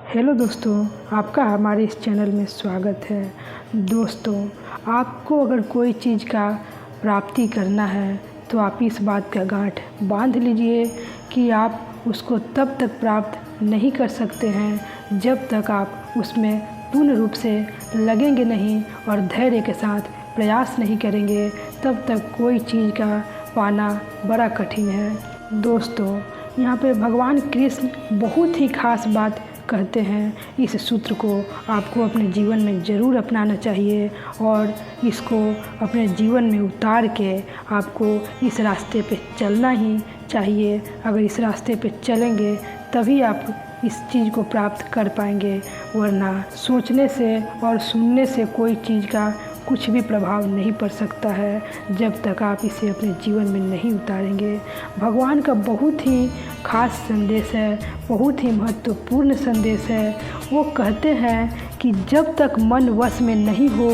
Hello दोस्तों, आपका हमारे इस चैनल में स्वागत है। दोस्तों, आपको अगर कोई चीज़ का प्राप्ति करना है तो आप इस बात का गांठ बांध लीजिए कि आप उसको तब तक प्राप्त नहीं कर सकते हैं जब तक आप उसमें पूर्ण रूप से लगेंगे नहीं और धैर्य के साथ प्रयास नहीं करेंगे, तब तक कोई चीज़ का पाना बड़ा कठिन है। दोस्तों, यहाँ पे भगवान कृष्ण बहुत ही खास बात कहते हैं। इस सूत्र को आपको अपने जीवन में ज़रूर अपनाना चाहिए और इसको अपने जीवन में उतार के आपको इस रास्ते पे चलना ही चाहिए। अगर इस रास्ते पे चलेंगे तभी आप इस चीज़ को प्राप्त कर पाएंगे, वरना सोचने से और सुनने से कोई चीज़ का कुछ भी प्रभाव नहीं पड़ सकता है जब तक आप इसे अपने जीवन में नहीं उतारेंगे। भगवान का बहुत ही खास संदेश है, बहुत ही महत्वपूर्ण संदेश है। वो कहते हैं कि जब तक मन वश में नहीं हो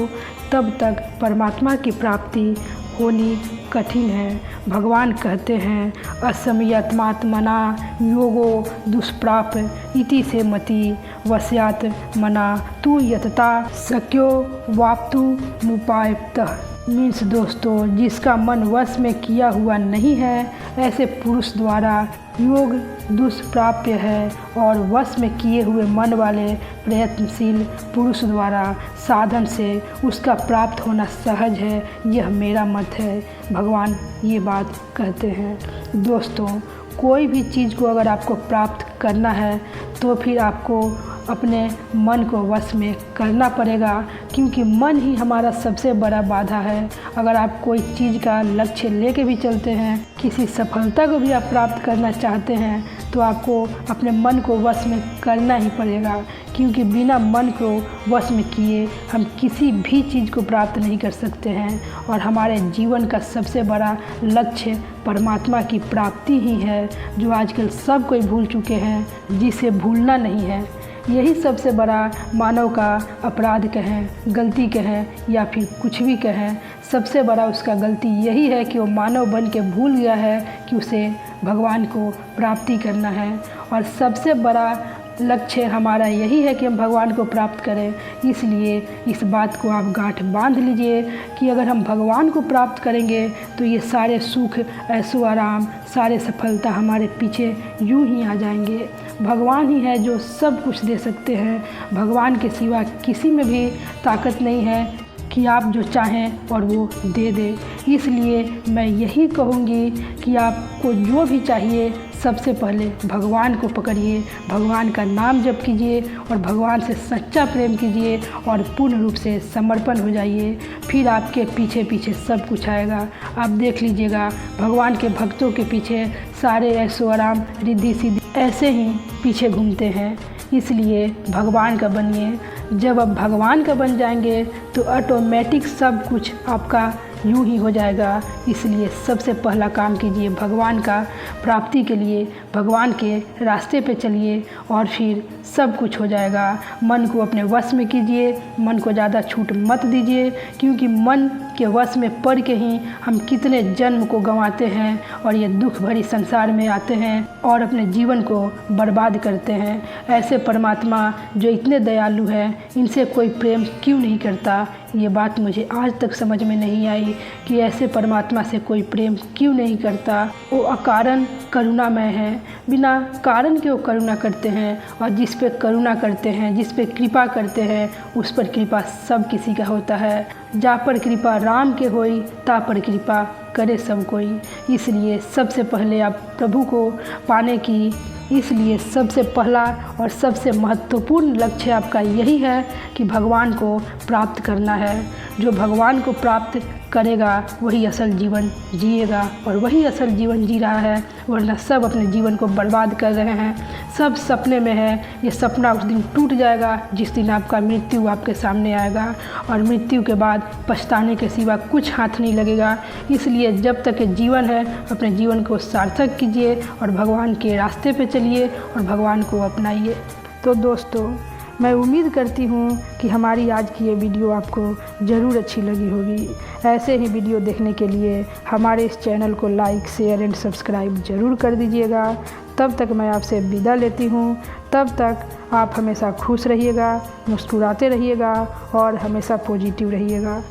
तब तक परमात्मा की प्राप्ति होनी कठिन है। भगवान कहते हैं, असंयतमात्मना योगो दुष्प्राप इति से मति वस्यात मना तू यतता शक्यो वाप्तु मुपायतः। मीन्स दोस्तों, जिसका मन वश में किया हुआ नहीं है ऐसे पुरुष द्वारा योग दुष्प्राप्य है और वश में किए हुए मन वाले प्रयत्नशील पुरुष द्वारा साधन से उसका प्राप्त होना सहज है। यह मेरा मत है। भगवान ये बात कहते हैं। दोस्तों, कोई भी चीज़ को अगर आपको प्राप्त करना है तो फिर आपको अपने मन को वश में करना पड़ेगा, क्योंकि मन ही हमारा सबसे बड़ा बाधा है। अगर आप कोई चीज़ का लक्ष्य लेके भी चलते हैं, किसी सफलता को भी आप प्राप्त करना चाहते हैं, तो आपको अपने मन को वश में करना ही पड़ेगा, क्योंकि बिना मन को वश में किए हम किसी भी चीज़ को प्राप्त नहीं कर सकते हैं। और हमारे जीवन का सबसे बड़ा लक्ष्य परमात्मा की प्राप्ति ही है, जो आजकल सब कोई भूल चुके हैं, जिसे भूलना नहीं है। यही सबसे बड़ा मानव का अपराध कहें, गलती कहें या फिर कुछ भी कहें, सबसे बड़ा उसका गलती यही है कि वो मानव बन के भूल गया है कि उसे भगवान को प्राप्ति करना है। और सबसे बड़ा लक्ष्य हमारा यही है कि हम भगवान को प्राप्त करें। इसलिए इस बात को आप गांठ बांध लीजिए कि अगर हम भगवान को प्राप्त करेंगे तो ये सारे सुख, ऐशो आराम, सारे सफलता हमारे पीछे यूं ही आ जाएंगे। भगवान ही है जो सब कुछ दे सकते हैं। भगवान के सिवा किसी में भी ताकत नहीं है कि आप जो चाहें और वो दे दे। इसलिए मैं यही कहूँगी कि आपको जो भी चाहिए सबसे पहले भगवान को पकड़िए, भगवान का नाम जप कीजिए और भगवान से सच्चा प्रेम कीजिए और पूर्ण रूप से समर्पण हो जाइए। फिर आपके पीछे पीछे सब कुछ आएगा। आप देख लीजिएगा, भगवान के भक्तों के पीछे सारे ऐशो आराम, रिद्धि सिद्धि ऐसे ही पीछे घूमते हैं। इसलिए भगवान का बनिए। जब आप भगवान का बन जाएंगे तो ऑटोमेटिक सब कुछ आपका यूं ही हो जाएगा। इसलिए सबसे पहला काम कीजिए, भगवान का प्राप्ति के लिए भगवान के रास्ते पे चलिए और फिर सब कुछ हो जाएगा। मन को अपने वश में कीजिए, मन को ज़्यादा छूट मत दीजिए, क्योंकि मन के वश में पड़ के ही हम कितने जन्म को गंवाते हैं और ये दुख भरी संसार में आते हैं और अपने जीवन को बर्बाद करते हैं। ऐसे परमात्मा जो इतने दयालु हैं, इनसे कोई प्रेम क्यों नहीं करता? ये बात मुझे आज तक समझ में नहीं आई कि ऐसे परमात्मा से कोई प्रेम क्यों नहीं करता। वो अकारण करुणामय है, बिना कारण के वो करुणा करते हैं और जिस पे करुणा करते हैं, जिस पे कृपा करते हैं, उस पर कृपा सब किसी का होता है। जा पर कृपा राम के होई, ता पर कृपा करे सब कोई। इसलिए सबसे पहले आप प्रभु को पाने की इसलिए सबसे पहला और सबसे महत्वपूर्ण लक्ष्य आपका यही है कि भगवान को प्राप्त करना है। जो भगवान को प्राप्त करेगा वही असल जीवन जिएगा और वही असल जीवन जी रहा है, वरना सब अपने जीवन को बर्बाद कर रहे हैं। सब सपने में है। ये सपना उस दिन टूट जाएगा जिस दिन आपका मृत्यु आपके सामने आएगा और मृत्यु के बाद पछताने के सिवा कुछ हाथ नहीं लगेगा। इसलिए जब तक ये जीवन है अपने जीवन को सार्थक कीजिए और भगवान के रास्ते पे चलिए और भगवान को अपनाइए। तो दोस्तों, मैं उम्मीद करती हूँ कि हमारी आज की ये वीडियो आपको ज़रूर अच्छी लगी होगी। ऐसे ही वीडियो देखने के लिए हमारे इस चैनल को लाइक, शेयर एंड सब्सक्राइब ज़रूर कर दीजिएगा। तब तक मैं आपसे विदा लेती हूँ। तब तक आप हमेशा खुश रहिएगा, मुस्कुराते रहिएगा और हमेशा पॉजिटिव रहिएगा।